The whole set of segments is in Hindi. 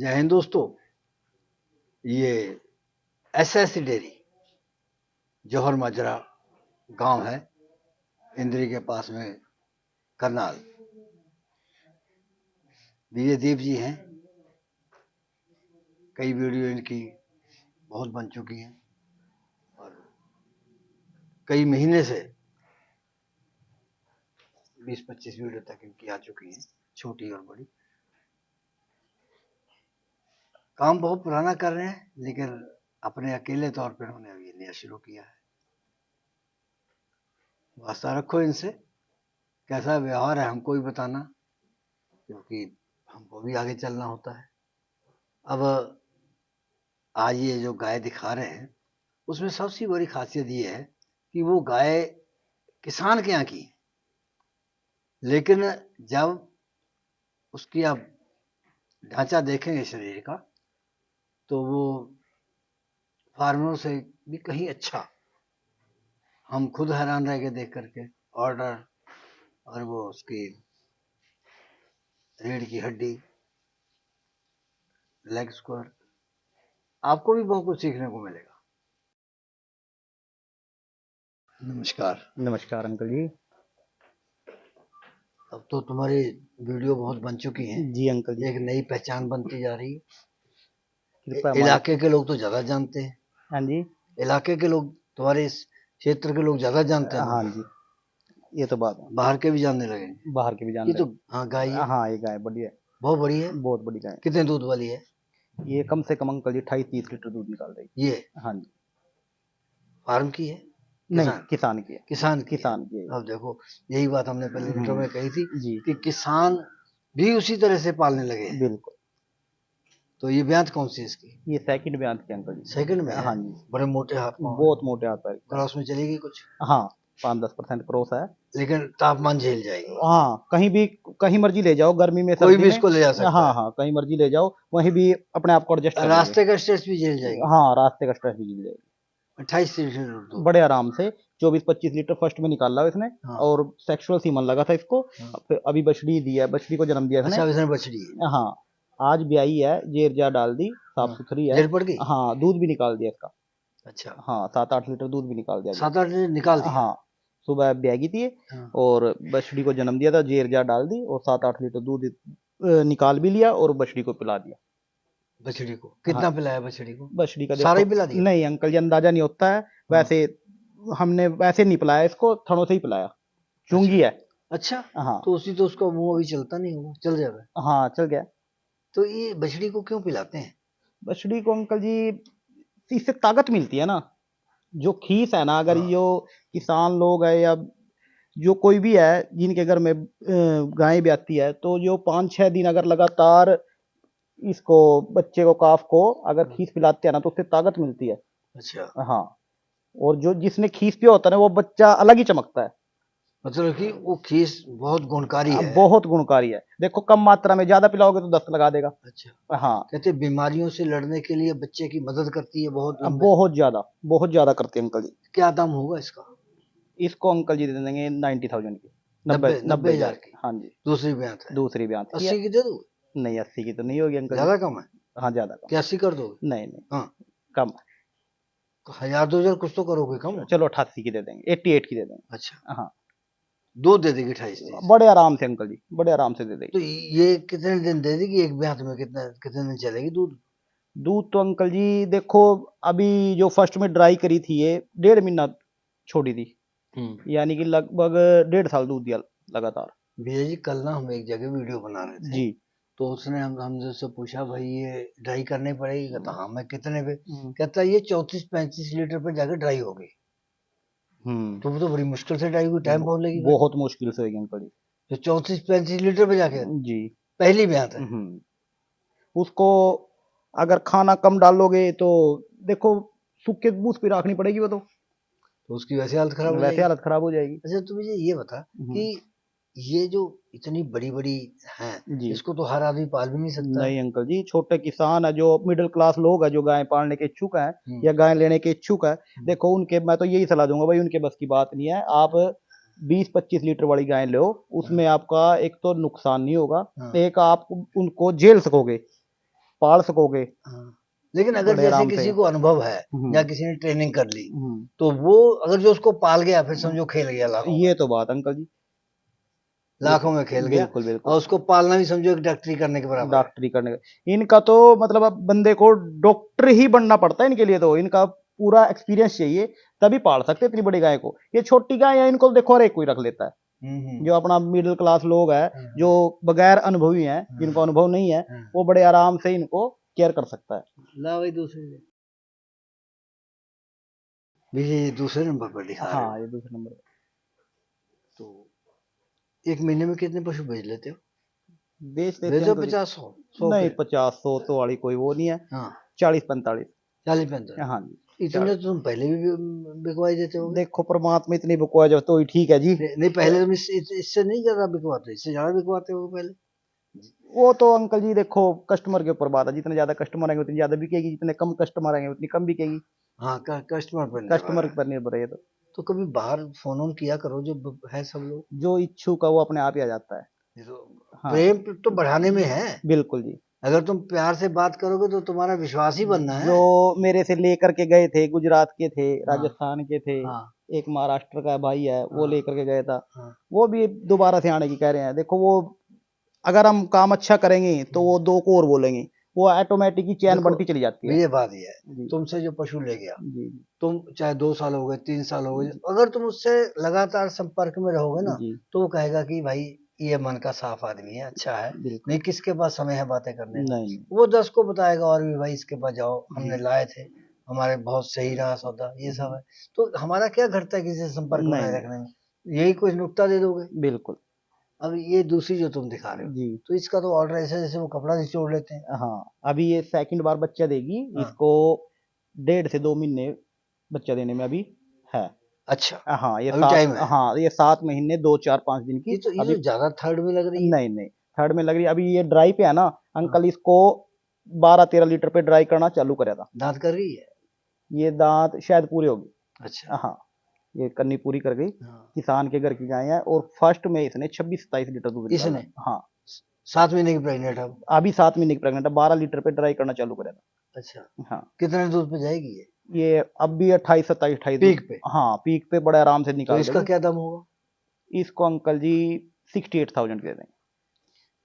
जय हिंद दोस्तों। ये एसएस डेयरी जौहर माजरा गांव है, इंद्री के पास में, करनाल। विजय देव जी हैं। कई वीडियो इनकी बहुत बन चुकी हैं और कई महीने से 20-25 वीडियो तक इनकी आ चुकी हैं, छोटी और बड़ी। काम बहुत पुराना कर रहे हैं, लेकिन अपने अकेले तौर पर उन्होंने अभी नया शुरू किया है। वास्ता रखो इनसे, कैसा व्यवहार है हमको भी बताना, क्योंकि हमको भी आगे चलना होता है। अब आज ये जो गाय दिखा रहे हैं, उसमें सबसे बड़ी खासियत ये है कि वो गाय किसान के यहाँ की, लेकिन जब उसकी आप ढांचा देखेंगे शरीर का, तो वो फार्मरों से भी कहीं अच्छा। हम खुद हैरान रह गए देख करके। ऑर्डर और वो उसकी रीढ़ की हड्डी, लेग स्क्वायर, आपको भी बहुत कुछ सीखने को मिलेगा। नमस्कार। नमस्कार अंकल जी। अब तो तुम्हारी वीडियो बहुत बन चुकी हैं। जी अंकल जी। एक नई पहचान बनती जा रही है। कृपया इलाके के लोग तो ज्यादा जानते हैं। हाँ जी। इलाके के लोग, तुम्हारे इस क्षेत्र के लोग ज्यादा जानते हैं। हाँ जी, ये तो बात है। बाहर के भी जानने लगेंगे। बाहर के भी जान ये रहे तो हाँ गाय है। हाँ, ये गाय बड़ी है, बहुत बड़ी है। बहुत बड़ी गाय। कितने दूध वाली है ये कम से कम अंकल जी 28-30 लीटर दूध निकाल देगी। ये? हाँ जी। फार्म की है? नहीं, किसान की है। किसान किसान की है। अब देखो, यही बात हमने पहले वीडियो में कही थी जी कि किसान भी उसी तरह से पालने लगे हैं। बिल्कुल। तो ये ब्यांत कौन सी है इसकी? ये सेकंड ब्यांत की अंकल जी। सेकंड में है? हाँ जी। बड़े मोटे हाथ पांव हैं। बहुत मोटे हाथ पैर। क्रॉस में चलेगी कुछ? हाँ, 5-10% क्रॉस है, लेकिन तापमान झेल जाएगी। हाँ कहीं भी, कहीं मर्जी ले जाओ, गर्मी में कोई सर्दी भी में इसको ले जा सकता है। हाँ हाँ, कहीं मर्जी ले जाओ, वहीं भी अपने आप को एडजस्ट कर लेंगे। रास्ते का स्ट्रेस भी झेल जाएगी। हाँ, रास्ते का स्ट्रेस भी झेल जाएगी। 28 लीटर दूध बड़े आराम से 24-25 लीटर फर्स्ट में निकाल रहा है इसने। हाँ। और सेक्सुअल सीमन लगा था इसको। हाँ। अभी बछड़ी दी है, बछड़ी को जन्म दिया इसने। अच्छा, इसने बछड़ी है। हाँ, आज ब्याई है, जेर जा डाल दी, साफ सुथरी है। जेर पड़ गई? हाँ, दूध भी निकाल दिया इसका। अच्छा, हाँ, 7-8 लीटर दूध भी निकाल दिया। 7-8 लीटर निकाल दिया? हाँ, सुबह ब्यागी थी हाँ। और बछड़ी को जन्म दिया था, जेर जा डाल दी और 7-8 लीटर दूध निकाल भी लिया और बछड़ी को पिला दिया। बछड़ी को कितना पिलाया? बछड़ी को बछड़ी का सारा ही पिला दिया? नहीं अंकल जी, अंदाजा नहीं होता है वैसे। हमने वैसे नहीं पिलाया इसको, थनों से ही पिलाया। चुंगी है। अच्छा। हाँ तो उसी तो उसका मुंह अभी चलता नहीं होगा, चल जाएगा। हाँ, चल गया। तो ये बछड़ी को क्यों पिलाते हैं? बछड़ी को अंकल जी, इससे ताकत मिलती है ना। जो खीस है ना, अगर जो किसान लोग है या जो कोई भी है जिनके घर में गाय ब्याती है, तो जो 5-6 दिन अगर लगातार इसको, बच्चे को, काफ को अगर खीस पिलाते हैं ना, तो उससे ताकत मिलती है। अच्छा। हाँ, और जो जिसने खीस पिया होता है ना, वो बच्चा अलग ही चमकता है। मतलब कि वो खीस बहुत गुणकारी है। बहुत गुणकारी है। देखो, कम मात्रा में ज्यादा पिलाओगे तो दस्त लगा देगा। अच्छा। हाँ, कहते बीमारियों से लड़ने के लिए बच्चे की मदद करती है बहुत। बहुत ज्यादा करते हैं अंकल जी। क्या दाम होगा इसका? इसको अंकल जी दे देंगे 90,000 की। 90,000 की? हाँ जी। दूसरी ब्यांत है? दूसरी ब्यांत की 80 की दे दो? नहीं, 80 की तो नहीं होगी अंकल। ज्यादा कम है? हाँ, ज्यादा कम। क्या 80 कर दोगे? नहीं नहीं, हाँ, कम। 1000-2000 कुछ तो करोगे कम। चलो 88 की दे देंगे, 88 की दे देंगे। अच्छा, हाँ, दूध दे देगी 28-30? बड़े आराम से अंकल जी, बड़े आराम से दे तो देगी। ये कितने दिन दे देगी एक ब्यांत में? कितने दिन चलेगी दूध? दूध तो अंकल जी देखो, अभी जो फर्स्ट में ड्राई करी थी ये 1.5 महीना छोड़ी थी, यानी कि लगभग 1.5 साल दूध दिया लगातार। विजय जी, कल ना हम एक जगह वीडियो बना रहे थे जी। तो उसने हमसे उससे पूछा, भाई ये ड्राई करनी पड़ेगी? कहता हाँ। मैं कितने पे? कहता ये 34-35 लीटर पे जाकर ड्राई होगी। तो वो तो बड़ी मुश्किल से ड्राई हुई, टाइम बहुत लगेगी। बहुत मुश्किल से होगी अंकल जी। तो 34-35 लीटर पे जाके जी, पहली ब्यांत है। उसको अगर खाना कम डालोगे तो देखो, सूखे बूथ पे रखनी पड़ेगी वो तो उसकी वैसे हालत खराब हो वैसे जाएगी। हालत खराब हो जाएगी। अच्छा, तो मुझे ये बता कि ये जो इतनी बड़ी बड़ी हैं, इसको तो हर आदमी पाल भी नहीं सकता। नहीं अंकल जी, छोटे किसान है, जो मिडिल क्लास लोग है, जो गाय पालने के इच्छुक है या गाय लेने के इच्छुक है, देखो उनके, मैं तो यही सलाह दूंगा भाई, उनके बस की बात नहीं है। आप 20-25 लीटर वाली गाय लो, उसमें आपका एक तो नुकसान नहीं होगा, एक आप उनको झेल सकोगे। पाल सकोगे हाँ। लेकिन अगर बड़े जैसे आराम से। किसी को अनुभव है या किसी ने ट्रेनिंग कर ली, तो वो अगर जो उसको पाल गया फिर समझो खेल गया लाखों ये तो बात अंकल जी, लाखों में खेल गया। बिल्कुल और बिल्कुल। उसको पालना भी समझो एक डॉक्टरी करने के बराबर है। डॉक्टरी करने का इनका तो मतलब अब बंदे को डॉक्टर ही बनना पड़ता है इनके लिए, तो इनका पूरा एक्सपीरियंस चाहिए तभी पाल सकते इतनी बड़ी गाय को। ये छोटी गाय है, इनको देखो हर एक कोई रख लेता है, जो अपना मिडिल क्लास लोग है, जो बगैर अनुभवी हैं, जिनको अनुभव नहीं है, वो बड़े आराम से इनको केयर कर सकता है। ला भाई दूसरे भी ये दूसरे नंबर पर दिखा रहे हो। हाँ ये दूसरे नंबर पे। तो एक महीने में कितने पशु बेच लेते हो? बेच देते बेचो हैं अंकल जी। 50-100 नहीं के। 50-100 वाली कोई वो नहीं है, हाँ 40-45। 40-45। हाँ जी। इतने तो तुम पहले भी बिकवाई देते हो। देखो परमात्मा इतनी बुकवा जो तो ही ठीक है जी। नहीं पहले तुम इससे नहीं ज्यादा बिकवाते, इससे ज्यादा बिकवाते हो पहले। वो तो अंकल जी देखो कस्टमर के ऊपर बात है, जितने ज्यादा कस्टमर आएंगे उतनी ज्यादा बिकेगी, जितने कम कस्टमर आएंगे उतनी कम बिकेगी। हाँ कस्टमर पर निर्भर कस्टमर है। पर निर्भर है ये तो कभी बाहर फोन ऑन किया करो जो है सब लोग। जो इच्छुक है वो अपने आप ही आ जाता है। ये तो हाँ प्रेम तो बढ़ाने में है। बिल्कुल जी। अगर तुम प्यार से बात करोगे तो तुम्हारा विश्वास ही बनना है। जो मेरे से लेकर के गए थे, गुजरात के थे, हाँ राजस्थान के थे, हाँ एक महाराष्ट्र का भाई है वो हाँ लेकर के गया था, हाँ। वो भी दोबारा से आने की कह रहे हैं। देखो वो अगर हम काम अच्छा करेंगे तो वो दो को और बोलेंगे, वो ऑटोमेटिक ही चैन देखो बनती चली जाती है। ये बात ये है, जी तुमसे जो पशु ले गया, जी तुम चाहे 2 साल हो गए 3 साल हो गए, अगर तुम उससे लगातार संपर्क में रहोगे ना, जी तो वो कहेगा कि भाई ये मन का साफ आदमी है, अच्छा है। बिल्कुल। नहीं किसके पास समय है बातें करने का। नहीं वो 10 को बताएगा और भी भाई इसके पास जाओ, हमने जी लाए थे, हमारे बहुत सही रहा सौदा, ये सब है। तो हमारा क्या घटता है किसी से संपर्क नहीं बनाए नहीं रखने में? यही कुछ नुक्ता दे दोगे। बिल्कुल। अब ये दूसरी जो तुम दिखा रहे हो, जी तो इसका तो ऑर्डर ऐसा है जैसे वो कपड़ा निचोड़ लेते हैं। हाँ अभी ये सेकंड बार बच्चा देगी, हाँ इसको 1.5 से 2 महीने बच्चा देने में अभी है। अच्छा, हाँ ये अभी सात, टाइम है। हाँ ये 7 महीने 2 4 5 दिन की ये अभी। तो ज्यादा थर्ड में लग रही है। नहीं नहीं थर्ड में लग रही है, अभी ये ड्राई पे है ना हाँ, अंकल, इसको 12-13 लीटर पे ड्राई करना चालू करा था। दांत कर रही है। ये दांत शायद पूरी होगी। अच्छा हाँ ये करनी पूरी कर गई। हाँ। किसान के घर की गाय है और फर्स्ट में इसने 26-27 लीटर दूध निकाला। इसने हाँ 7 महीने की प्रेग्नेंट है अब। अभी 7 महीने की प्रेग्नेंट है, 12 लीटर पे ड्राई करना चालू करा था। अच्छा, हाँ कितने दूध पे जाएगी ये? ये अब भी 28-27-28 पीक पे? हाँ पीक पे बड़े आराम से तो निकाल इसका देगी। क्या दाम होगा? इसको अंकल जी 68,000 दे देंगे।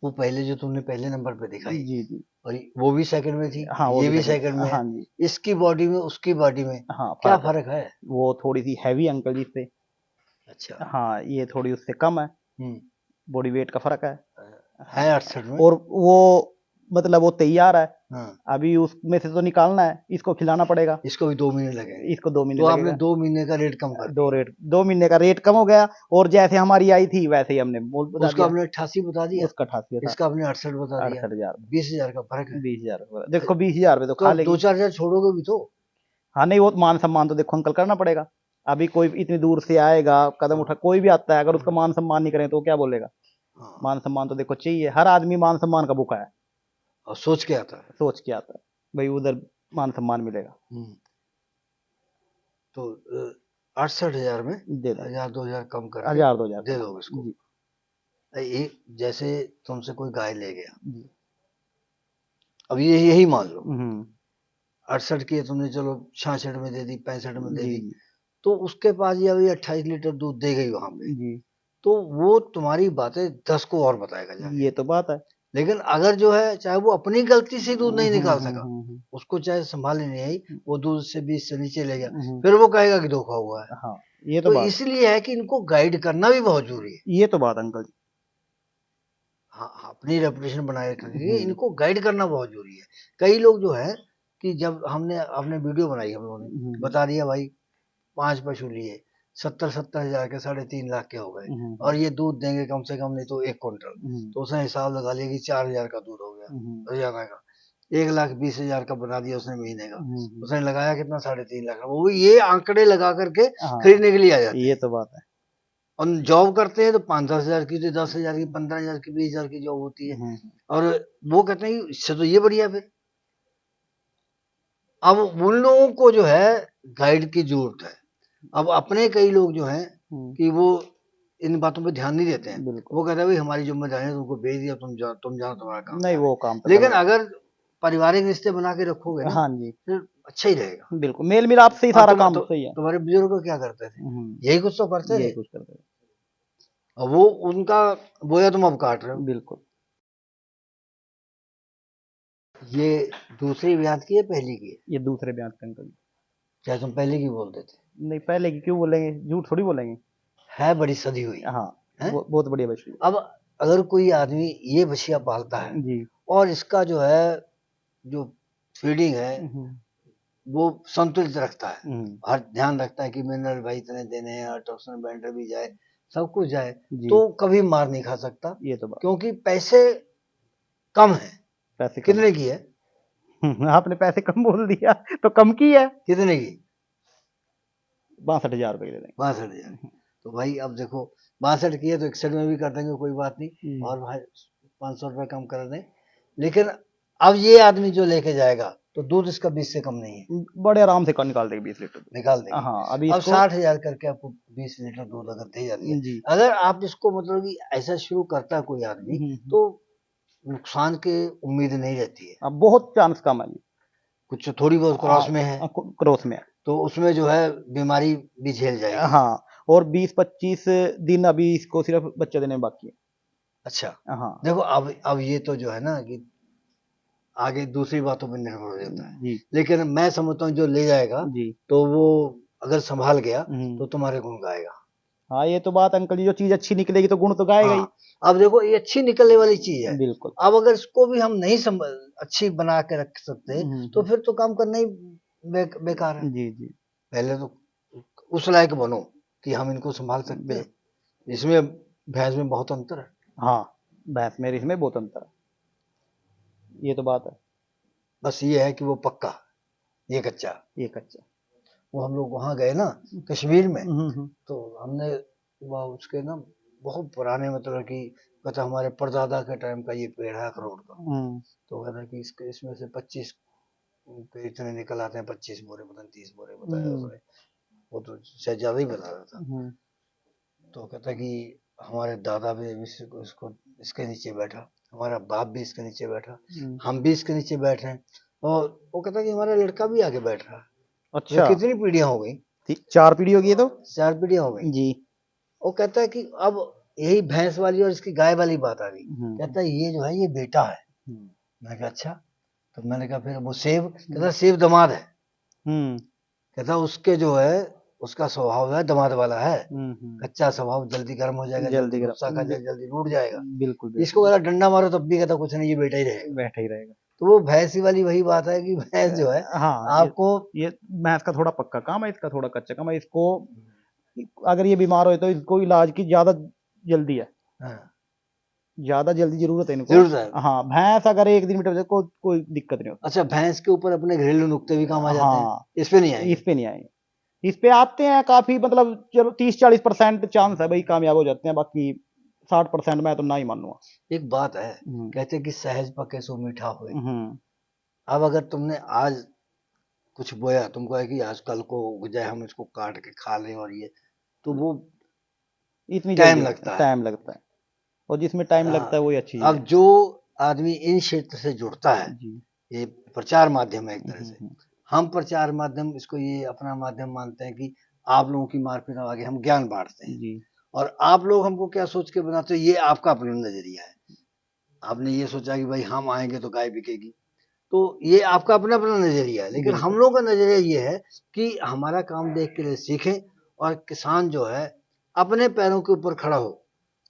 वो पहले जो तुमने पहले नंबर पे दिखाई, जी जी और वो भी सेकंड में थी, हाँ वो ये भी भी सेकंड। सेकंड में है, हाँ जी इसकी बॉडी में उसकी बॉडी में हाँ क्या फर्क है, फर्क है? वो थोड़ी सी हैवी अंकल जी से। अच्छा। हाँ ये थोड़ी उससे कम है, हम्म। बॉडी वेट का फर्क है। है हाँ 68 में। और वो मतलब वो तैयार है, हाँ, अभी उसमें से तो निकालना है, इसको खिलाना पड़ेगा। इसको भी 2 महीने लगेंगे। इसको 2 महीने तो आपने लगेगा। 2 महीने का रेट कम कर दो दिया। रेट 2 महीने का रेट कम हो गया, और जैसे हमारी आई थी वैसे ही हमने बोल बता उसका दिया। आपने 88 बता दिया, उसका 88 था। इसका आपने 68 बता दिया। 68,000 20,000 का फर्क है। 20,000 देखो 20,000 पे तो तो खा अब लेगी। 2-4 हजार छोड़ोगे भी तो। हाँ नहीं वो मान सम्मान तो देखो अंकल करना पड़ेगा। अभी कोई इतनी दूर से आएगा, कदम उठा, कोई भी आता है, अगर उसका मान सम्मान नहीं करें तो वो क्या बोलेगा। हाँ, मान सम्मान तो देखो चाहिए, हर आदमी मान सम्मान का भूखा है, और सोच के आता है। सोच के आता है भाई उधर मान सम्मान मिलेगा। तो 68,000 में दे दो 1,000-2,000 कम करके 1,000-2,000 दे का दोगे इसको। जी एक जैसे तुमसे कोई गाय ले गया, जी। अब ये यही मान लो हम्म 68 की है तुमने, चलो 66 में दे दी, 65 में दे जी दी, तो उसके पास ये अभी 28 लीटर दूध दे गई वहां पे, जी तो वो तुम्हारी बातें 10 को और बताएगा जाके। ये तो बात है। लेकिन अगर जो है चाहे वो अपनी गलती से दूध नहीं निकाल सका, हम्म। उसको चाहे संभालने नहीं आई, वो दूध से 20 से नीचे ले गया, हम्म, फिर वो कहेगा कि धोखा हुआ है। हाँ ये तो तो बात, इसलिए है कि इनको गाइड करना भी बहुत जरूरी है। ये तो बात अंकल जी। हाँ हाँ, अपनी रेपुटेशन बनाए रखने के लिए हम्म इनको गाइड करना बहुत जरूरी है। कई लोग जो है कि जब आपने वीडियो बनाई, हम लोगों ने बता दिया भाई 5 पशु लिए, 70-70 हजार के 3.5 लाख के हो गए, और ये दूध देंगे कम से कम नहीं तो 1 क्विंटल, तो उसने हिसाब लगा लिया कि 4,000 का दूध हो गया रोजाना का। 1,20,000 का बना दिया उसने महीने का, उसने लगाया कितना 3.5 लाख, वो ये आंकड़े लगा करके हाँ खरीदने के लिए आ जाते ये हैं। तो बात है। और जॉब करते हैं तो 5-10 हजार की, तो 10,000 की, 15,000 की, 20,000 की जॉब होती है, और वो कहते हैं कि इससे तो ये बढ़िया। फिर अब उन लोगों को जो है गाइड की जरूरत है। अब अपने कई लोग जो हैं कि वो इन बातों पे ध्यान नहीं देते हैं, बिल्कुल वो कहते हैं भाई हमारी जिम्मेदारी है, तुमको भेज दिया, तुम जानो तुम्हारा काम नहीं क्या वो है। काम तो लेकिन करना। अगर पारिवारिक रिश्ते बना के रखोगे ना, हाँ जी, फिर अच्छा ही रहेगा। बिल्कुल मेल मिलाप से ही और सारा काम सही है। तुम्हारे बुजुर्ग क्या करते थे? यही कुछ तो करते यही थे, कुछ करते और वो उनका बोया तुम अब काट रहे हो। हैं, बिल्कुल। ये दूसरी ब्यात की है पहली की है? ये दूसरे बयान पे अंकल जी। क्या तुम पहले की बोलते थे? नहीं पहले की क्यों बोलेंगे, झूठ थोड़ी बोलेंगे। है बड़ी सदी हुई हाँ, है। बहुत बढ़िया बछड़ी अब अगर कोई आदमी ये बछिया पालता है जी। और इसका जो है, जो फीडिंग है वो संतुलित रखता है, हर ध्यान रखता है कि मिनरल भाई इतने देने हैं और टॉक्सिन बैंडर भी जाए, सब कुछ जाए, जी। तो कभी मार नहीं खा सकता। ये तो बात, क्योंकि पैसे कम है। पैसे कम कितने की है? आपने पैसे कम बोल दिया तो कम की है, कितने की? 62,000 रुपए दे देंगे। 62,000। तो भाई अब देखो, 62 की है तो 61 में भी कर देंगे, कोई बात नहीं, और भाई 500 रुपए कम कर दें। लेकिन अब ये आदमी जो लेके जाएगा तो दूध इसका 20 से कम नहीं है, बड़े आराम से निकाल देंगे 20 लीटर निकाल देंगे। हाँ अभी अब इसको 60,000 करके आपको 20 लीटर दूध अगर दे जाती है, जी। अगर आप इसको मतलब कि ऐसा शुरू करता है कोई आदमी, तो नुकसान की उम्मीद नहीं रहती है। अब बहुत चांस कम है, कुछ थोड़ी बहुत क्रॉस में है क्रॉस में है, तो उसमें जो है बीमारी भी झेल जाएगी। हाँ, और 20-25 दिन अभी इसको सिर्फ बच्चा देने में बाकी है। अच्छा, हाँ देखो अब ये तो जो है ना कि आगे दूसरी बातों पर निर्भर हो जाता है, जी। लेकिन मैं समझता हूँ जो ले जाएगा जी। तो वो अगर संभाल गया तो तुम्हारे गुण गाएगा। हाँ ये तो बात अंकल जी, जो चीज अच्छी निकलेगी तो गुण तो गाएगा ही। हाँ, अब देखो ये अच्छी निकलने वाली चीज है, बिल्कुल। अब अगर इसको भी हम नहीं अच्छी बना के रख सकते तो फिर तो काम करना ही बेकार है। जी जी पहले तो उस लायक बनो कि हम इनको संभाल सकते हैं। इसमें भैंस में बहुत अंतर है। हाँ, भैंस में इसमें बहुत अंतर है, ये तो बात है। बस ये है कि वो पक्का, ये कच्चा। ये कच्चा। वो हम लोग वहां गए ना कश्मीर में, तो हमने वो उसके ना बहुत पुराने मतलब कि कहता हमारे परदादा के टाइम का ये पेड़ है अखरोट का, तो कहता कि इसके इसमें से 25 के इतने निकल आते हैं, 25 बोरे पता नहीं 30 बोरे बताया उसने, वो तो शायद ज्यादा ही बता रहा था। तो कहता कि हमारे दादा भी इसको इसके नीचे बैठा, हमारा बाप भी इसके नीचे बैठा, हम भी इसके नीचे बैठ रहे हैं, और वो कहता कि हमारा लड़का भी आगे बैठ रहा है। अच्छा, कितनी पीढ़ियां हो गई? 4 पीढ़ी होगी ये तो। 4 पीढ़ियां हो गई जी। वो कहता है कि अब यही भैंस वाली और इसकी गाय वाली बात आ गई। कहता है ये जो है ये बेटा है। मैं कहा अच्छा, तो मैंने कहा फिर वो सेब, कहता सेब दामाद है। कहता उसके जो है उसका स्वभाव है दामाद वाला है, कच्चा स्वभाव, जल्दी गर्म हो जाएगा, जल्दी गुस्सा खा जाएगा, जल्दी रूठ जाएगा। बिल्कुल इसको अगर डंडा मारो तब भी कहता कुछ नहीं, ये बेटा ही रहेगा, बैठा ही रहेगा। तो वो भैंसी वाली वही बात है कि भैंस जो है हाँ, आपको, ये भैंस का थोड़ा पक्का काम है, इसका थोड़ा कच्चा काम है। इसको अगर ये बीमार हो तो इसको इलाज की ज्यादा जल्दी है, ज्यादा जल्दी जरूरत है इनको, जरूरत है। हाँ, भैंस अगर एक दिन में कोई दिक्कत नहीं होती। अच्छा, भैंस के ऊपर अपने घरेलू नुक्ते भी काम आ जाते हैं। हाँ, इस पे नहीं आएंगे? इस पे नहीं आएंगे, इस पे आते हैं काफी, मतलब चलो 30-40% चांस है भाई कामयाब हो जाते हैं, बाकी 60% मैं तो ना ही मानूंगा। एक बात है, कहते कि सहज पके सो मीठा होए। अब अगर तुमने आज कुछ बोया, तुमको है कि आज कल को उग जाए, हम इसको काट के खा लें, और ये तो वो इतनी टाइम लगता है, टाइम लगता है, और जिसमें टाइम लगता है वही अच्छी अब है। जो आदमी इन क्षेत्र से जुड़ता है, ये प्रचार माध्यम है एक तरह से, हम प्रचार माध्यम इसको ये अपना माध्यम मानते हैं कि आप लोगों की मार्फत आगे हम ज्ञान बांटते हैं जी। और आप लोग हमको क्या सोच के बनाते हो, ये आपका अपना नजरिया है। आपने ये सोचा कि भाई हम आएंगे तो गाय बिकेगी, तो ये आपका अपना अपना नजरिया है, लेकिन हम लोगों का नजरिया ये है कि हमारा काम देख के लिए सीखें, और किसान जो है अपने पैरों के ऊपर खड़ा हो,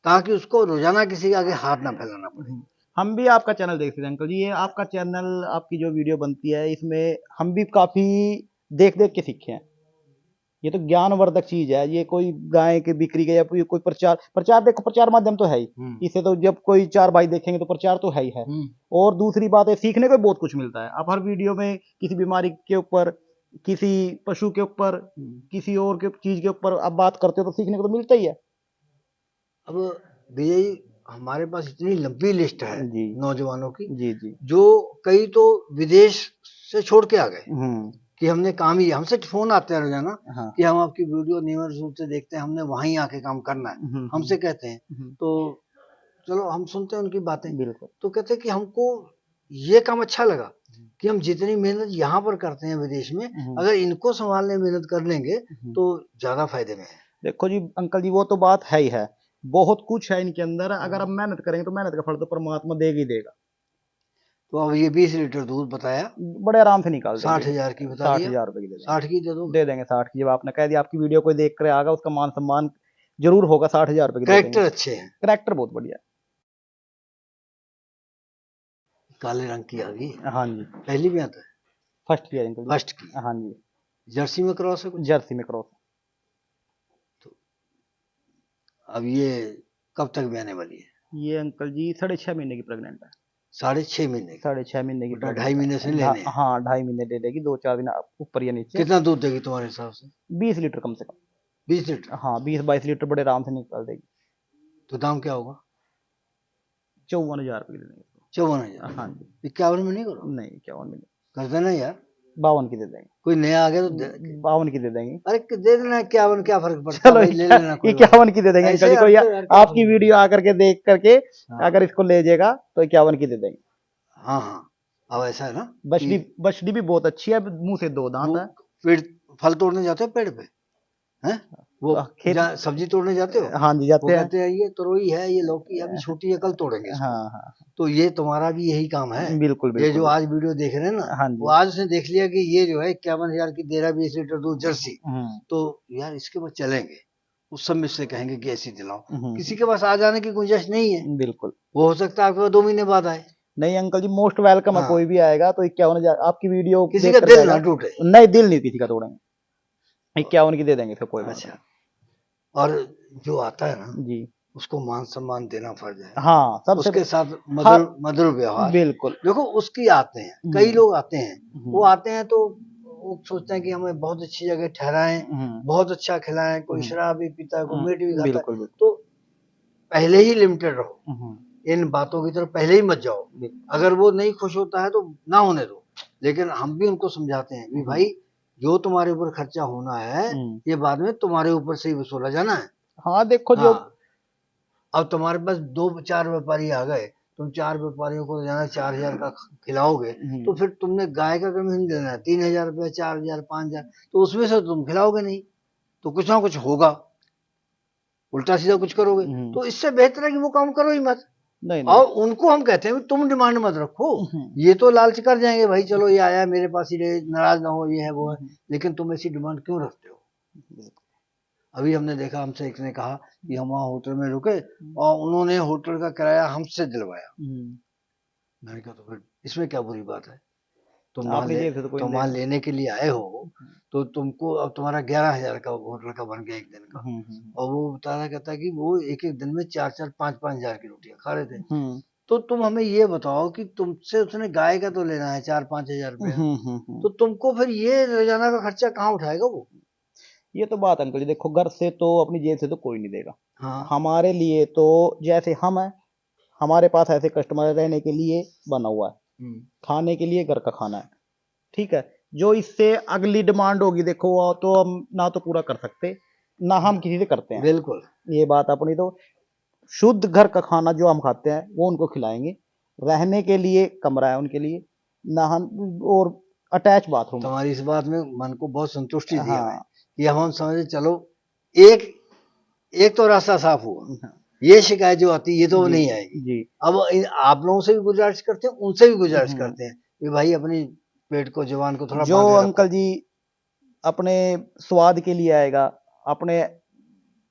ताकि उसको रोजाना किसी के आगे हाथ ना फैलाना पड़े। हम भी आपका चैनल देखते हैं अंकल जी, ये आपका चैनल, आपकी जो वीडियो बनती है इसमें हम भी काफी देख देख के सीखे हैं। ये तो ज्ञानवर्धक चीज है, ये कोई गाय के बिक्री के या कोई प्रचार देखो, प्रचार माध्यम तो है ही, इसे तो जब कोई 4 भाई देखेंगे तो प्रचार तो है ही है। और दूसरी बात है, सीखने को बहुत कुछ मिलता है। आप हर वीडियो में किसी बीमारी के ऊपर, किसी पशु के ऊपर, किसी और के चीज के ऊपर आप बात करते हो तो सीखने को तो मिलता ही है। अब विजय, हमारे पास इतनी लंबी लिस्ट है नौजवानों की, जी, जो कई तो विदेश से छोड़ के आ गए कि हमने काम ही, हमसे फोन आते हैं रोजाना कि हम आपकी वीडियो नियमित रूप से देखते हैं, हमने वहीं आके काम करना है, हमसे कहते हैं। तो चलो हम सुनते हैं उनकी बातें, तो कहते हैं कि हमको ये काम अच्छा लगा, कि हम जितनी मेहनत यहाँ पर करते हैं विदेश में, हम्म, अगर इनको संभालने में मेहनत कर लेंगे तो ज्यादा फायदे में है। देखो जी अंकल जी, वो तो बात है ही है, बहुत कुछ है इनके अंदर, अगर हम मेहनत करेंगे तो मेहनत का फल तो परमात्मा देगा ही देगा। तो अब ये 20 लीटर दूध बताया, बड़े आराम से निकाल देंगे। 60,000 की बता 60 दिया, हजार रुपए की दे देंगे। 60 की दे दो। दे देंगे 60 की, जब आपने कह दिया आपकी वीडियो कोई देख कर आएगा उसका मान सम्मान जरूर होगा, 60 हजार रुपए की दे देंगे। कैरेक्टर अच्छे हैं, करेक्टर बहुत बढ़िया काले रंग की आ गई, है। हाँ जी, पहली भी आता है, फर्स्ट किया अंकल जी। फर्स्ट की। हाँ जी, जर्सी में क्रॉस है कुछ? जर्सी में क्रॉस। अब ये कब तक भी आने वाली है? ये अंकल जी 6.5 महीने की प्रेग्नेंट है। 6.5 महीने की? 6.5 महीने की बेटा pregnant 2.5 महीने से है। लेने हैं। हाँ 2.5 महीने दे देगी, 2-4 दिन ऊपर या नीचे। कितना दूध देगी तुम्हारे हिसाब से? 20 लीटर कम से कम। 20 लीटर? हाँ 20-22 लीटर बड़े आराम से निकाल देगी। तो दाम क्या होगा? 54 हजार रुपये दे देंगे इसको। 54,000? हाँ जी, 51 में नहीं करो? नहीं 51 में नहीं, कर देना यार, 52 की दे देंगे। कोई नया आ गया तो 52 की दे देंगे। अरे दे देना, 51, क्या फर्क पड़ता है चलो भाई, ले लेना, कोई बात 51 की दे देंगे ऐसे अंकल जी। कोई यार, तो यार क्या आपकी फर्क वीडियो आकर के देख करके हाँ। अगर इसको ले जाएगा तो 51 की दे देंगे। हाँ हाँ, अब ऐसा है ना बछड़ी कि बछड़ी भी बहुत अच्छी है, मुंह से 2 दांत वो है। पेड़, फल तोड़ने जाते हो पेड़ पे, हैं? वो खेत, सब्जी तोड़ने जाते हो? हाँ जी वो जाते हैं। कहते हैं ये तरोई है, ये लौकी है, अभी छोटी है, कल तोड़ेंगे इसको। हाँ हाँ, तो ये तुम्हारा भी यही काम है। बिल्कुल ये जो बिल्कुल। आज वीडियो देख रहे हैं ना, हाँ वो जी। आज उसने देख लिया कि ये जो है 51,000 की दे रहा है 20 लीटर दूध जर्सी, तो यार इसके बाद चलेंगे, उस सब में से कहेंगे कि ऐसी दिलाओ। किसी के पास आ जाने की गुंजाइश नहीं है, बिल्कुल वो हो सकता है आपके पास 2 महीने बाद आए। नहीं अंकल जी, मोस्ट वेलकम है। हाँ, कोई भी आएगा तो 51 हजार आपकी वीडियो किसी देख का कर दिल जाएगा। ना टूटे। नहीं दिल नहीं किसी का तोड़ेंगे, 51 की दे देंगे फिर, कोई बात अच्छा, और जो आता है ना नहीं जी। उसको मान सम्मान देना फर्ज है, हाँ सबसे उसके साथ हाँ, मधुर मधुर व्यवहार। बिल्कुल। देखो उसकी आते हैं, कई लोग आते हैं, वो आते हैं तो वो सोचते हैं कि हमें बहुत अच्छी जगह ठहराएं, बहुत अच्छा खिलाएं, कोई शराब भी पीता है, कोई मीट भी खाता है, बिल्कुल बिल्कुल। तो पहले ही लिमिटेड रहो, इन बातों की तरफ पहले ही मत जाओ। अगर वो नहीं खुश होता है तो ना होने दो, लेकिन हम भी उनको समझाते हैं कि भाई जो तुम्हारे ऊपर खर्चा होना है ये बाद में तुम्हारे ऊपर से ही वसूला जाना है। हाँ देखो जो हाँ, अब तुम्हारे पास 2-4 व्यापारी आ गए, तुम 4 व्यापारियों को जाना 4,000 का खिलाओगे, तो फिर तुमने गाय का कमीशन देना है 3,000 रुपया, 4,000, 5,000, तो उसमें से तुम खिलाओगे नहीं, तो कुछ ना कुछ होगा, उल्टा सीधा कुछ करोगे। तो इससे बेहतर है कि वो काम करो ही मत। नहीं और उनको हम कहते हैं तुम डिमांड मत रखो, ये तो लालच कर जाएंगे, भाई चलो ये आया मेरे पास ही रहे, नाराज ना हो, ये है वो है, लेकिन तुम ऐसी डिमांड क्यों रखते हो? अभी हमने देखा, हमसे एक ने कहा कि हम वहाँ होटल में रुके और उन्होंने होटल का किराया हमसे दिलवाया। मैंने कहा तो फिर इसमें क्या बुरी बात है, तुम वहाँ आपने जेब से तो कोई तुम नहीं वहाँ देगा। लेने के लिए आए हो, तो तुमको अब तुम्हारा 11,000 का होटल का बन गया एक दिन का, और वो बता रहा कहता है कि वो एक एक दिन में 4-4, 5-5 हजार की रोटियां खा रहे थे। तो तुम हमें ये बताओ कि तुमसे उसने गाय का तो लेना है 4-5 हजार रुपया, तो तुमको फिर ये रोजाना का खर्चा कहाँ उठाएगा वो? ये तो बात अंकल जी, देखो घर से तो अपनी जेब से तो कोई नहीं देगा। हाँ, हमारे लिए तो जैसे हम हैं, हमारे पास ऐसे कस्टमर रहने के लिए बना हुआ है, खाने के लिए घर का खाना है, ठीक है। जो इससे अगली डिमांड होगी देखो वो तो हम ना तो पूरा कर सकते, ना हम किसी से करते हैं। बिल्कुल, ये बात अपनी तो शुद्ध घर का खाना जो हम खाते हैं वो उनको खिलाएंगे, रहने के लिए कमरा है उनके लिए, नहान और अटैच बाथरूम। तुम्हारी इस बात में मन को बहुत संतुष्टि दी हमें हाँ कि हम समझे चलो एक एक तो रास्ता साफ हुआ, ये शिकायत जो आती है ये तो नहीं आएगी। जी। अब आप लोगों से भी गुजारिश करते हैं, उनसे भी गुजारिश करते हैं कि भाई अपनी पेट को, जवान को थोड़ा जो बांधे रखो। अंकल जी अपने स्वाद के लिए आएगा, अपने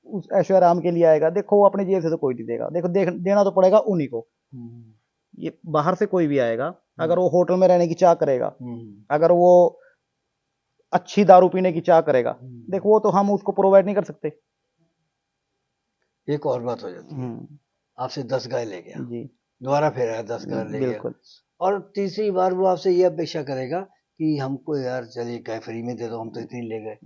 उस ऐशो आराम के लिए आएगा, देखो वो अपने जेब से तो कोई नहीं देगा, देखो देना तो पड़ेगा उन्हीं को। ये बाहर से कोई भी आएगा, अगर वो होटल में रहने की चाह करेगा, अगर वो अच्छी दारू पीने की चाह करेगा, देखो वो तो हम उसको प्रोवाइड नहीं कर सकते। एक और बात हो जाती है, आपसे 10 गाय ले गया जी, दोबारा फिर आया 10 गाय ले गया, बिल्कुल। और तीसरी बार वो आपसे ये अपेक्षा करेगा कि हमको यार चलिए गाय फ्री में दे दो, हम तो इतनी ले गए।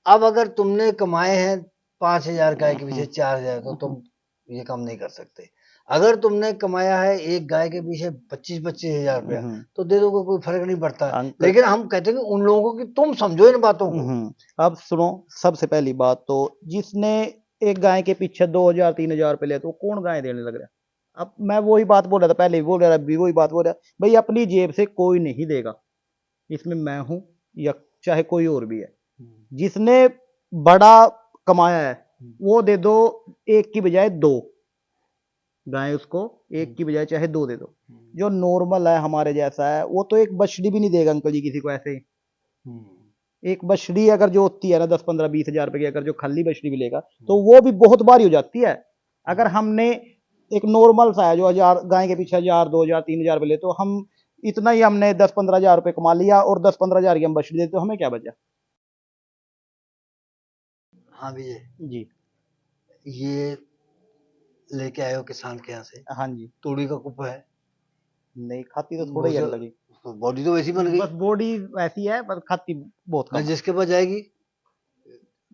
अब अगर तुमने कमाए हैं 5,000 गाय के पीछे 4,000, तो तुम ये काम नहीं कर सकते। अगर तुमने कमाया है एक गाय के पीछे 25-25 हजार रुपया, तो दे दोगे, कोई फर्क नहीं पड़ता। लेकिन हम कहते हैं कि उन लोगों को कि तुम समझो इन बातों को। अब सुनो, सबसे पहली बात तो जिसने एक गाय के पीछे 2,000-3,000 रुपए लिया तो कौन गाय देने लग रहा? अब मैं वही बात बोल रहा था, पहले भी बोल रहा था, अभी वही बात बोल रहा, भाई अपनी जेब से कोई नहीं देगा। इसमें मैं हूं या चाहे कोई और भी है, जिसने बड़ा कमाया है वो दे दो, एक की बजाय दो गाय, उसको एक की बजाय चाहे दो दे दो। जो नॉर्मल है हमारे जैसा है वो तो एक बछड़ी भी नहीं देगा अंकल जी किसी को ऐसे ही। एक बछड़ी अगर जो होती है ना 10-15-20 हजार रुपए की, अगर जो खाली बछड़ी भी लेगा तो वो भी बहुत भारी हो जाती है। अगर हमने एक नॉर्मल सा है जो 1000 गाय के पीछे 1000, 2000, 3000 रुपए ले, तो हम इतना ही हमने 10-15 हजार रुपए कमा लिया और 10-15 हजार की हम बछड़ी देते तो हमें क्या बचा। हाँ विजय, जी ये लेके आए हो किसान के यहाँ से, हाँ जी। तूड़ी का कुप्पा है, नहीं खाती तो थोड़ा ही है अंकल जी, बॉडी तो वैसी बन गई, बस बॉडी वैसी है पर खाती बहुत कम अगर है। जिसके पास जाएगी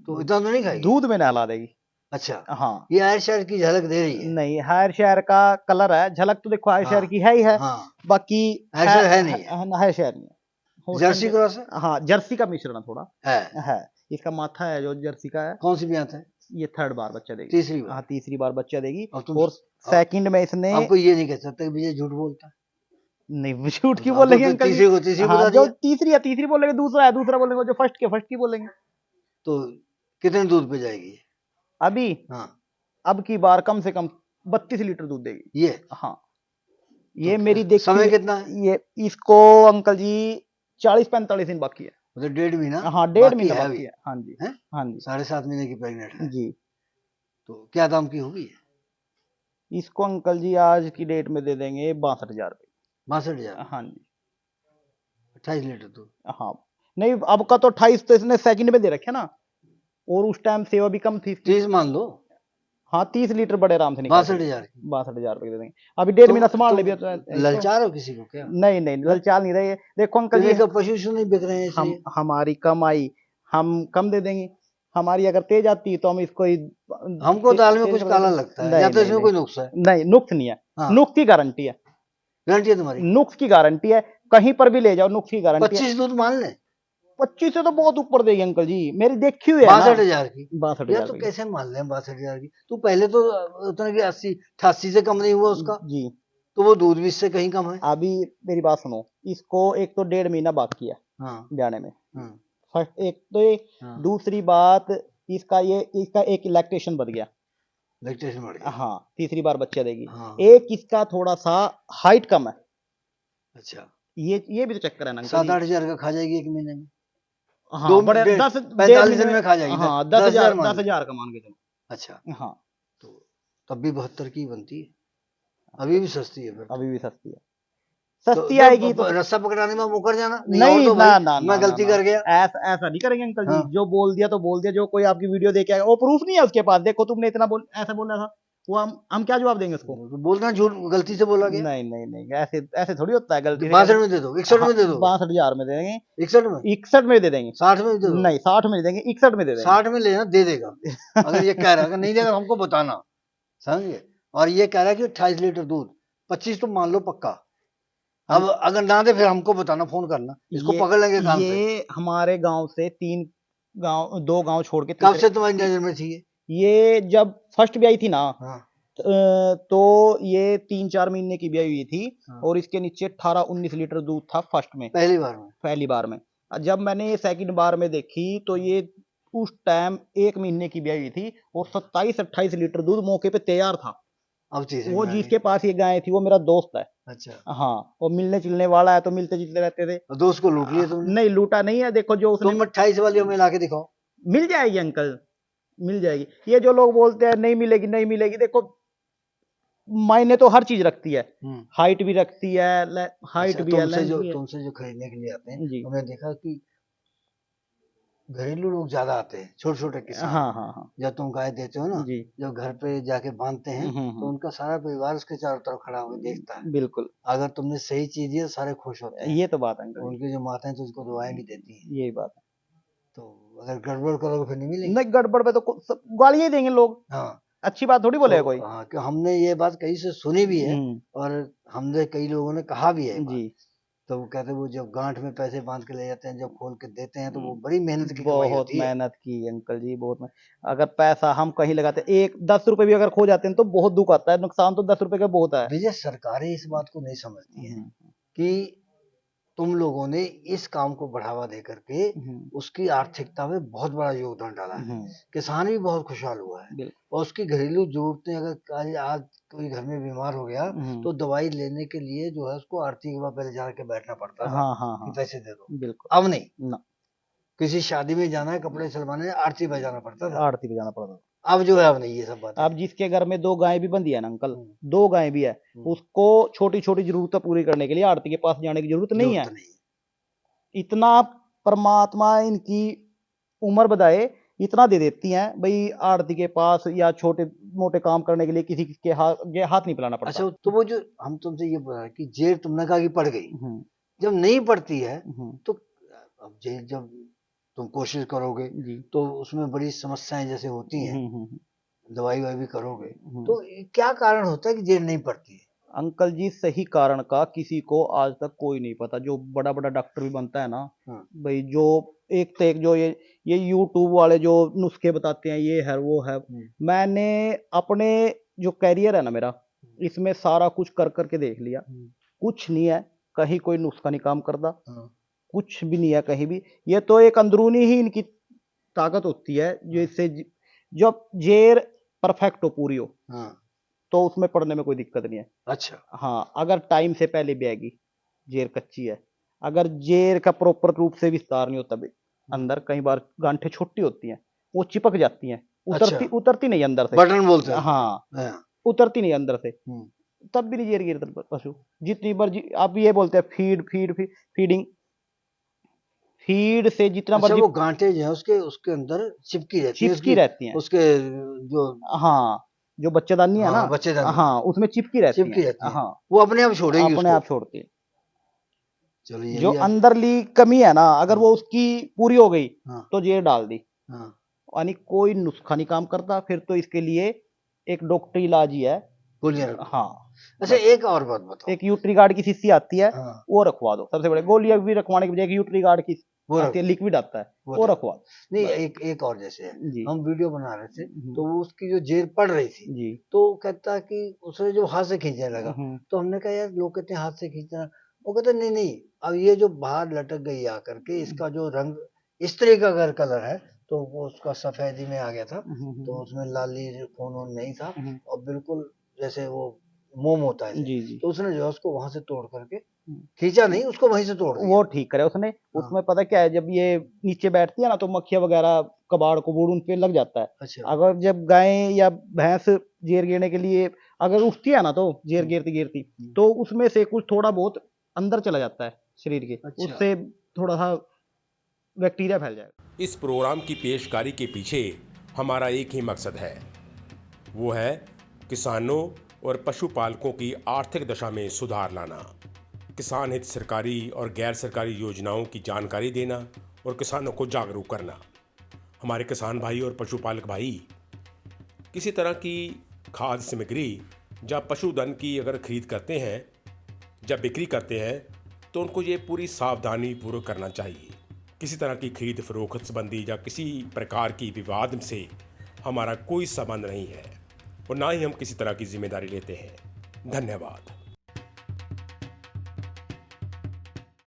तो इतना तो नहीं खाएगी। दूध में नहला देगी। अच्छा, हाँ ये आयर शहर की झलक दे रही है। नहीं, हायर शेयर का कलर है, झलक तो देखो हायर शेयर की है ही है। हाँ, बाकी हायर शेयर है नहीं है, हायर शेयर नहीं है। जर्सी क्रॉस है। हाँ जर्सी का मिश्रण है थोड़ा है। है। इसका माथा है जो जर्सी का है, कौन सी ब्यात है? ये थर्ड बार बच्चा देगी। तीसरी बार। हाँ तीसरी बार बच्चा देगी। और तुम और सेकंड में इसने, आपको ये नहीं कह सकते कि विजय झूठ बोलता है। नहीं झूठ क्यों अब बोलेंगे तो अंकल जी। तीसरी को तीसरी हाँ बता जो दिया, तीसरी है तीसरी बोलेंगे, दूसरा है दूसरा बोलेंगे, जो फर्स्ट के फर्स्ट की बोलेंगे। तो कितने दूध पे जाएगी? अभी हाँ, अब की बार कम से कम 32 लीटर दूध देगी ये। हाँ ये तो मेरी देखी। समय कितना है? ये इसको अंकल जी 40-45 दिन बाकी है। मतलब 1.5 महीना। हाँ 1.5 महीना है बाकी अभी है। हाँ जी है? हाँ जी 7.5 महीने की प्रेग्नेंट है। जी। तो क्या दाम की होगी? इसको अंकल जी आज की डेट में दे देंगे 62,000 रुपये। 62,000। हाँ जी 28 लीटर दूध। हाँ नहीं अब का तो 28 तो इसने सेकंड में दे रखे ना, और उस टाइम सेवा भी कम थी। 30 मान लो। हाँ 30 लीटर बड़े आराम से निकाल 62,000 की। 62,000 रुपये दे देंगे। अभी 1.5 महीना संभाल ले भी तो ललचार हो किसी को क्या? नहीं नहीं ललचाल नहीं रहे। देखो अंकल जी, पशु नहीं बिक रहे हैं हम इसलिए। हमारी कमाई हम कम दे देंगे। हमारी अगर तेज आती है तो हम इसको हमको दाल में कुछ काला लगता है, या तो इसमें कोई नुक्स है। नहीं नुक्स नहीं है। हाँ। नुक्स की गारंटी है। गारंटी है तुम्हारी? नुक्स की गारंटी है, कहीं पर भी ले जाओ नुक्स की गारंटी है। 25 दूध मान ले। 25 से तो बहुत ऊपर देगी अंकल जी, मेरी देखी हुई है 62,000 की। 62,000 यार तो कैसे मान ले 62,000 की? तू पहले तो उतना की 80-88 से कम नहीं हुआ उसका जी। तो वो दूध भी इससे कहीं कम है। अभी मेरी बात सुनो, इसको एक तो 1.5 महीना बाकी है हाँ ब्याने में। हाँ फर्स्ट एक तो ये, हाँ। दूसरी बात इसका एक लैक्टेशन बढ़ गया। लैक्टेशन बढ़ गया। हाँ तीसरी बार बच्चा देगी। हाँ। एक इसका थोड़ा सा हाइट कम है। अच्छा, ये भी तो चक्कर है ना अंकल जी। 7-8 हजार का खा जाएगी एक महीने में। हाँ बड़े 45 दिन में खा जाएगी। हाँ 10,000 10,000 का मान के चलो। अच्छा, हाँ तो तब भी 72 की बनती है, अभी भी सस्ती है फिर तो। अभी भी सस्ती है, तो सस्ती आएगी तो रस्सा पकड़ाने में मुकर जाना नहीं और तो ना भाई ना मैं गलती कर गया। ऐसा नहीं करेंगे अंकल जी। हाँ। जो बोल दिया तो बोल दिया, जो कोई आपकी वीडियो देखे आएगा वो प्रूफ नहीं है उसके पास, देखो तुमने इतना ऐसा बोला था, वो हम क्या जवाब देंगे उसको। तो बोलना झूठ गलती से बोला गया। नहीं नहीं नहीं ऐसे ऐसे थोड़ी होता है गलती से। 62 में दे दो, 61 में दे दो। 62,000 में दे देंगे। 61 में, 61 में दे देंगे। 60 में दे दो। नहीं 60 में दे देंगे, 61 में दे देंगे। 60 में लेना दे देगा अगर ये कह रहा है, अगर नहीं देगा हमको बताना, समझे। और ये कह रहा है कि 28 लीटर दूध, 25 तो मान लो पक्का। अब अगर ना दे फिर हमको बताना, फोन करना, इसको पकड़ लेंगे कान पे। ये हमारे गांव से 2 गांव छोड़ के कब से तुम्हारी नजर में थी ये जब फर्स्ट ब्याई थी ना। हाँ। तो ये 3-4 महीने की ब्याई हुई थी। हाँ। और इसके नीचे 18-19 लीटर दूध था फर्स्ट में, पहली बार में। जब मैंने सेकंड बार में देखी तो ये उस टाइम 1 महीने की ब्याई हुई थी और 27-28 लीटर दूध मौके पे तैयार था। अब वो जिसके पास ये गाय थी वो मेरा दोस्त है। अच्छा, हाँ वो मिलने जुलने वाला है तो मिलते जुलते रहते थे। दोस्त को लूट लिया तुमने? नहीं लूटा नहीं है, देखो जो उसने तुम 28 वाली हमें ला के दिखाओ। मिल जाएगी अंकल, मिल जाएगी। ये जो लोग बोलते हैं नहीं मिलेगी नहीं मिलेगी, देखो मायने तो हर चीज रखती है, हाइट भी रखती है, हाइट भी है, लेंथ भी है। तुमसे जो खरीदने के लिए आते हैं जी। हमने देखा कि घरेलू लोग ज्यादा आते हैं, छोटे छोटे किसान। हाँ हाँ हाँ जब तुम गाय देते हो ना, जी जब घर पे जाके बांधते हैं तो उनका सारा परिवार उसके चारों तरफ खड़ा होकर देखता है। बिल्कुल, अगर तुमने सही चीज दिया सारे खुश होते हैं। ये तो बात है अंकल, उनकी जो माताएं तो उसको दुआएं भी देती हैं। यही बात है। तो अगर गड़बड़ करोगे फिर नहीं मिलेगी। नहीं गड़बड़ पे तो गालियां ही देंगे लोग। हाँ, अच्छी बात थोड़ी बोलेगा कोई। हाँ, कि हमने ये बात कहीं से सुनी भी है और हमने कई लोगों ने कहा भी है जी। तो वो कहते हैं वो जब गांठ में पैसे बांध के ले जाते हैं, जब खोल के देते हैं तो वो बड़ी मेहनत की कमाई बहुत होती है। मेहनत की अंकल जी, बहुत अगर पैसा हम कहीं लगाते, 10 रुपए भी अगर खो जाते हैं तो बहुत दुख आता है, नुकसान तो 10 रुपए का बहुत है। विजय, सरकारें इस बात को नहीं समझती हैं कि तुम लोगों ने इस काम को बढ़ावा दे करके उसकी आर्थिकता में बहुत बड़ा योगदान डाला है। किसान भी बहुत खुशहाल हुआ है और उसकी घरेलू जरूरतें, अगर आज कोई घर में बीमार हो गया तो दवाई लेने के लिए जो है उसको आरती के बाद पहले जाके बैठना पड़ता था कि पैसे दे दो। अब नहीं, किसी शादी में जाना है, कपड़े सिलवाने, आरती बजाना पड़ता था। अब जो है अब नहीं ये सब बात। अब जिसके घर में 2 गायें भी बंधी है ना अंकल, 2 गायें भी है, उसको छोटी छोटी जरूरतें पूरी करने के लिए आरती के पास जाने की जरूरत नहीं है। इतना परमात्मा इनकी उम्र बढ़ाए, इतना दे देती हैं भाई, आरती के पास या छोटे मोटे काम करने के लिए किसी के हाथ नहीं पिलाना पड़ता। अच्छा, तो वो जो हम तुमसे ये बोल रहे हैं कि जेर तुमने कहा कि पड़ गई, जब नहीं पड़ती है तो अब जेर जब तुम कोशिश करोगे तो उसमें बड़ी समस्याएं जैसे होती हैं, दवाई वाई भी करोगे, तो क्या कारण होता है कि जेर नहीं पड़ती है? अंकल जी, सही कारण का किसी को आज तक कोई नहीं पता। जो बड़ा बड़ा डॉक्टर भी बनता है ना भाई, जो एक तो एक जो ये यूट्यूब वाले जो नुस्खे बताते हैं, ये है वो है, मैंने अपने जो कैरियर है ना मेरा, इसमें सारा कुछ कर करके देख लिया, कुछ नहीं है, कहीं कोई नुस्खा नहीं काम करता, कुछ भी नहीं है कहीं भी। ये तो एक अंदरूनी ही इनकी ताकत होती है, जिससे जब जेर परफेक्ट हो, पूरी हो, तो उसमें पढ़ने में कोई दिक्कत नहीं है। अच्छा, हाँ, अगर टाइम से पहले भी आएगी, जेर कच्ची है, अगर जेर का प्रॉपर रूप से विस्तार नहीं होता अंदर, कई बार गांठें छोटी होती हैं, वो चिपक जाती हैं, उतरती नहीं अंदर से, बटन बोलते हैं। हाँ, उतरती नहीं अंदर से, तब भी नहीं जेर गिरता पशु। जितनी बार आप ये बोलते हैं फीडिंग, फीड से जितना अच्छा, वो गांठें जो है उसके अंदर चिपकी रहती हैं, उसके जो, हाँ, जो बच्चेदानी है ना, बच्चेदानी, हाँ, उसमें चिपकी रहती है। हाँ, वो अपने आप छोड़ेगी, अपने आप छोड़ती है। चलिए, जो अंदरली कमी है ना, अगर वो उसकी पूरी हो गई तो जेर डाल दी, यानी कोई नुस्खा नहीं काम करता, फिर तो इसके लिए एक डॉक्टरी इलाज ही है, गोलियां। हाँ। अच्छा, एक और बात बताओ, एक यूट्रीगार्ड की शीशी आती है, वो रखवा दो, सबसे बड़े गोलियां भी रखवाने की बजाय यूट्रीगार्ड की आती है, लिक्विड आता है, वो रखवा दो। नहीं, एक और, जैसे हम वीडियो बना रहे थे तो उसकी जो जेर पड़ रही थी, तो कहता कि उसे जो हाथ से खींचने लगा, तो हमने कहा यार लोग कहते हैं हाथ से खींचना, वो कहते नहीं, अब ये जो बाहर लटक गई आकर के, इसका जो रंग इस तरह का अगर कलर है तो वो उसका सफेदी में आ गया था, तो उसमें लाली खून नहीं था, और बिल्कुल जैसे वो मोम होता है, तो उसने जो है उसको वहां से तोड़ करके खींचा नहीं, उसको वहीं से तोड़ दिया। वो ठीक करे उसने। उसमें पता क्या है, जब ये नीचे बैठती है ना तो मक्खियां वगैरह, कबाड़ को बूढ़ उन पे लग जाता है। अच्छा। अगर जब गाय या भैंस जेर गिरने के लिए अगर उठती है ना, तो जेर गिरती तो उसमें से कुछ थोड़ा बहुत अंदर चला जाता है शरीर के। अच्छा। उससे थोड़ा सा बैक्टीरिया फैल जाएगा। इस प्रोग्राम की पेशकारी के पीछे हमारा एक ही मकसद है, वो है किसानों और पशुपालकों की आर्थिक दशा में सुधार लाना, किसान हित सरकारी और गैर सरकारी योजनाओं की जानकारी देना और किसानों को जागरूक करना। हमारे किसान भाई और पशुपालक भाई किसी तरह की खाद्य सामग्री या पशुधन की अगर खरीद करते हैं, जब बिक्री करते हैं, तो उनको ये पूरी सावधानी पूर्वक करना चाहिए। किसी तरह की खरीद फरोख्त संबंधी या किसी प्रकार की विवाद से हमारा कोई संबंध नहीं है और ना ही हम किसी तरह की जिम्मेदारी लेते हैं। धन्यवाद।